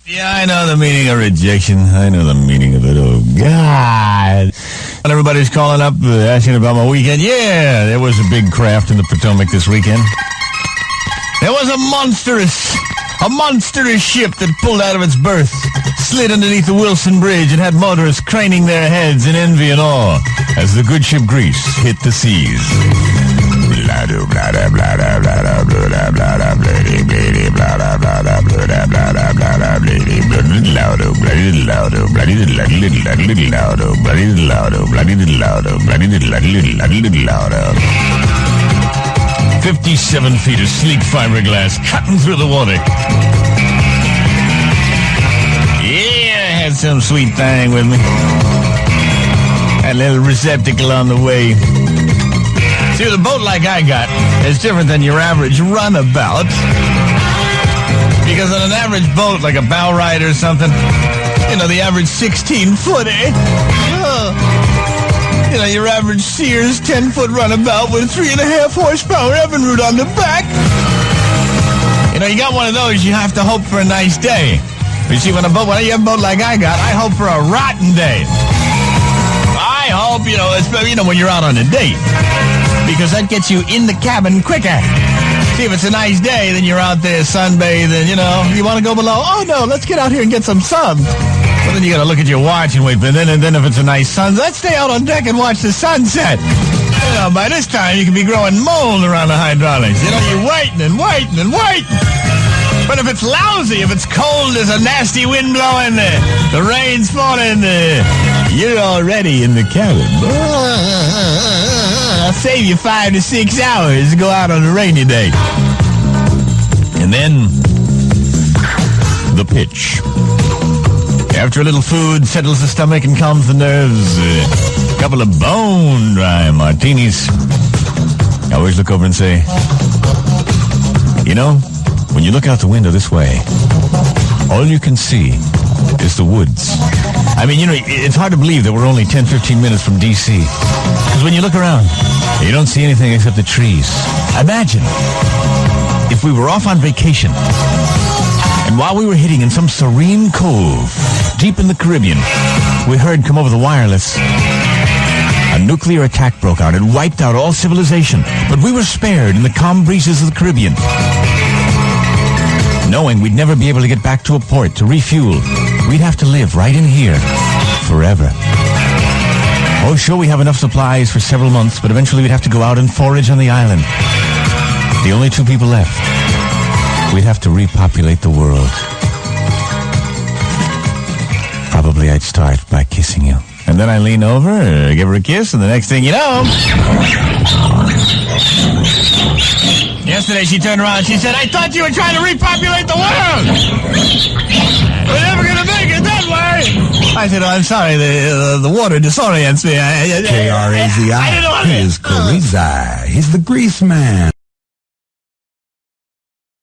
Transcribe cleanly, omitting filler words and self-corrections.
Yeah, I know the meaning of rejection. I know the meaning of it. Oh, God. And everybody's calling up, asking about my weekend. Yeah, there was a big craft in the Potomac this weekend. There was a monstrous ship that pulled out of its berth, slid underneath the Wilson Bridge, and had motorists craning their heads in envy and awe as the good ship Grease hit the seas. Louder. 57 feet of sleek fiberglass cutting through the water. Yeah, I had some sweet thing with me. Had a little receptacle on the way. See, the boat like I got is different than your average runabout. Because on an average boat, like a bow ride or something, you know, the average 16-footer, you know, your average Sears 10-foot runabout with 3.5 horsepower Evinrude on the back. You know, you got one of those, you have to hope for a nice day. But you see, when you have a boat like I got, I hope for a rotten day. I hope, you know, especially, you know, when you're out on a date. Because that gets you in the cabin quicker. See, if it's a nice day, then you're out there sunbathing, you know. You want to go below? Oh, no, let's get out here and get some sun. Well, then you got to look at your watch and wait. But then if it's a nice sun, let's stay out on deck and watch the sunset. You know, by this time, you can be growing mold around the hydraulics. You know, you're waiting and waiting and waiting. But if it's lousy, if it's cold, there's a nasty wind blowing, the rain's falling, you're already in the cabin. I'll save you 5 to 6 hours to go out on a rainy day. And then, the pitch. After a little food settles the stomach and calms the nerves, a couple of bone-dry martinis. I always look over and say, you know, when you look out the window this way, all you can see is the woods. I mean, you know, it's hard to believe that we're only 10, 15 minutes from D.C. Because when you look around, you don't see anything except the trees. Imagine if we were off on vacation, and while we were hitting in some serene cove deep in the Caribbean, we heard come over the wireless, a nuclear attack broke out. It wiped out all civilization, but we were spared in the calm breezes of the Caribbean. Knowing we'd never be able to get back to a port to refuel, we'd have to live right in here forever. Oh, sure, we have enough supplies for several months, but eventually we'd have to go out and forage on the island. The only 2 people left. We'd have to repopulate the world. Probably I'd start by kissing you. And then I lean over, give her a kiss, and the next thing you know... Yesterday she turned around and she said, I thought you were trying to repopulate the world! We're never going to make it that way! I said, oh, I'm sorry, the water disorients me. K-R-A-Z-I. I didn't know what He is Greaseman. He's the Greaseman.